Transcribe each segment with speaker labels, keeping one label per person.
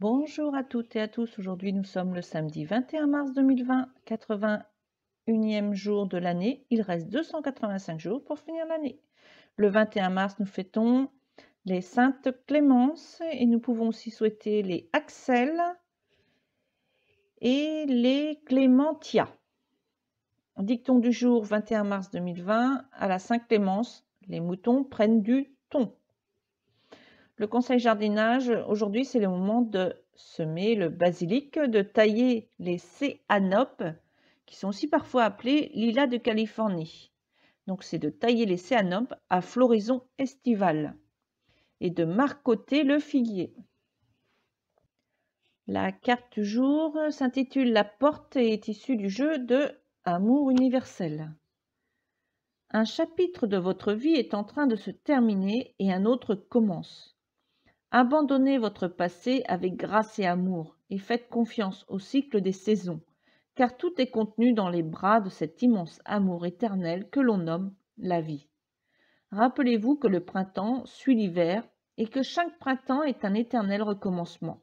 Speaker 1: Bonjour à toutes et à tous. Aujourd'hui, nous sommes le samedi 21 mars 2020, 81e jour de l'année. Il reste 285 jours pour finir l'année. Le 21 mars, nous fêtons les Saintes Clémence et nous pouvons aussi souhaiter les Axel et les Clémentia. Dicton du jour 21 mars 2020, à la Sainte-Clémence, les moutons prennent du thon. Le conseil jardinage, aujourd'hui, c'est le moment de semer le basilic, de tailler les céanopes, qui sont aussi parfois appelés lilas de Californie. Donc, c'est de tailler les céanopes à floraison estivale et de marcoter le figuier. La carte du jour s'intitule La porte et est issue du jeu de Amour universel. Un chapitre de votre vie est en train de se terminer et un autre commence. Abandonnez votre passé avec grâce et amour et faites confiance au cycle des saisons, car tout est contenu dans les bras de cet immense amour éternel que l'on nomme la vie. Rappelez-vous que le printemps suit l'hiver et que chaque printemps est un éternel recommencement.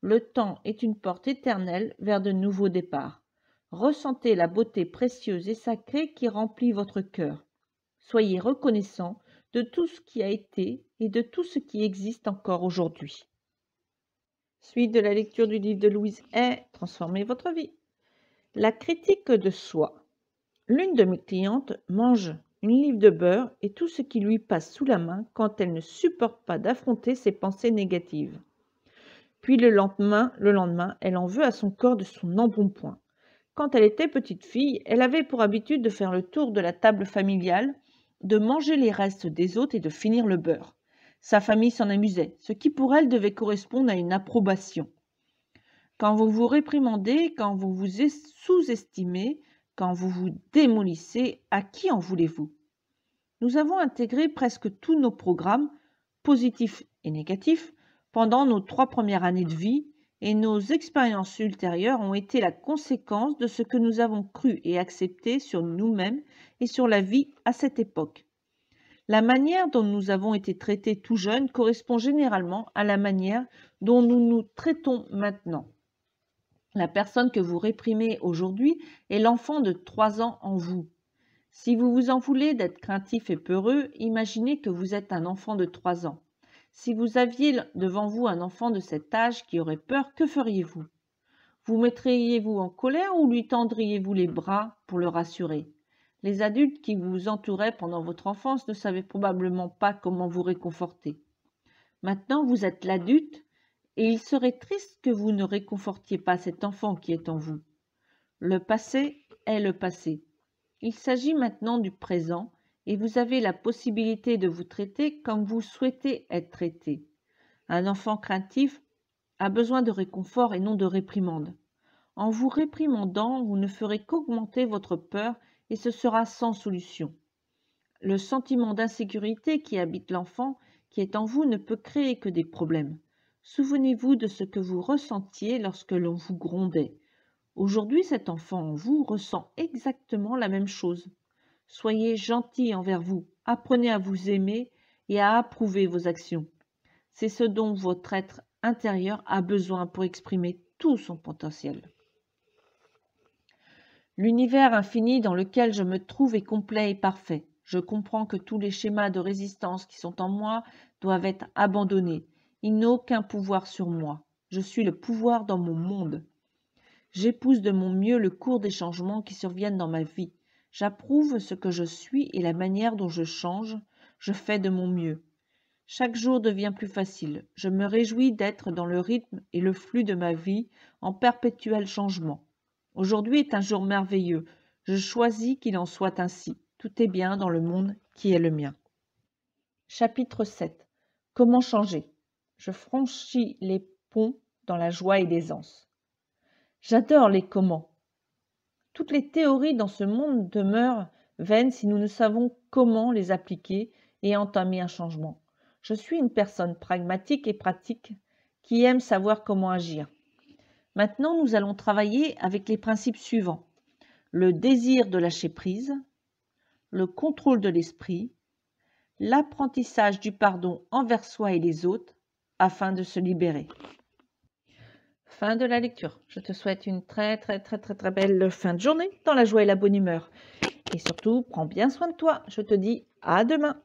Speaker 1: Le temps est une porte éternelle vers de nouveaux départs. Ressentez la beauté précieuse et sacrée qui remplit votre cœur. Soyez reconnaissant de tout ce qui a été et de tout ce qui existe encore aujourd'hui. Suite de la lecture du livre de Louise Hay, Transformez votre vie. La critique de soi. L'une de mes clientes mange une livre de beurre et tout ce qui lui passe sous la main quand elle ne supporte pas d'affronter ses pensées négatives. Puis le lendemain, elle en veut à son corps de son embonpoint. Quand elle était petite fille, elle avait pour habitude de faire le tour de la table familiale, de manger les restes des autres et de finir le beurre. Sa famille s'en amusait, ce qui pour elle devait correspondre à une approbation. Quand vous vous réprimandez, quand vous vous sous-estimez, quand vous vous démolissez, à qui en voulez-vous? Nous avons intégré presque tous nos programmes, positifs et négatifs, pendant nos 3 premières années de vie, et nos expériences ultérieures ont été la conséquence de ce que nous avons cru et accepté sur nous-mêmes et sur la vie à cette époque. La manière dont nous avons été traités tout jeunes correspond généralement à la manière dont nous nous traitons maintenant. La personne que vous réprimez aujourd'hui est l'enfant de 3 ans en vous. Si vous vous en voulez d'être craintif et peureux, imaginez que vous êtes un enfant de 3 ans. Si vous aviez devant vous un enfant de cet âge qui aurait peur, que feriez-vous? Vous mettriez-vous en colère ou lui tendriez-vous les bras pour le rassurer? Les adultes qui vous entouraient pendant votre enfance ne savaient probablement pas comment vous réconforter. Maintenant, vous êtes l'adulte et il serait triste que vous ne réconfortiez pas cet enfant qui est en vous. Le passé est le passé. Il s'agit maintenant du présent et vous avez la possibilité de vous traiter comme vous souhaitez être traité. Un enfant craintif a besoin de réconfort et non de réprimande. En vous réprimandant, vous ne ferez qu'augmenter votre peur et ce sera sans solution. Le sentiment d'insécurité qui habite l'enfant qui est en vous ne peut créer que des problèmes. Souvenez-vous de ce que vous ressentiez lorsque l'on vous grondait. Aujourd'hui, cet enfant en vous ressent exactement la même chose. Soyez gentil envers vous, apprenez à vous aimer et à approuver vos actions. C'est ce dont votre être intérieur a besoin pour exprimer tout son potentiel. L'univers infini dans lequel je me trouve est complet et parfait. Je comprends que tous les schémas de résistance qui sont en moi doivent être abandonnés. Ils n'ont aucun pouvoir sur moi. Je suis le pouvoir dans mon monde. J'épouse de mon mieux le cours des changements qui surviennent dans ma vie. J'approuve ce que je suis et la manière dont je change. Je fais de mon mieux. Chaque jour devient plus facile. Je me réjouis d'être dans le rythme et le flux de ma vie en perpétuel changement. Aujourd'hui est un jour merveilleux. Je choisis qu'il en soit ainsi. Tout est bien dans le monde qui est le mien. Chapitre 7. Comment changer? Je franchis les ponts dans la joie et l'aisance. J'adore les comment. Toutes les théories dans ce monde demeurent vaines si nous ne savons comment les appliquer et entamer un changement. Je suis une personne pragmatique et pratique qui aime savoir comment agir. Maintenant, nous allons travailler avec les principes suivants. Le désir de lâcher prise, le contrôle de l'esprit, l'apprentissage du pardon envers soi et les autres afin de se libérer. fin de la lecture. Je te souhaite une très belle fin de journée dans la joie et la bonne humeur. Et surtout, prends bien soin de toi. Je te dis à demain.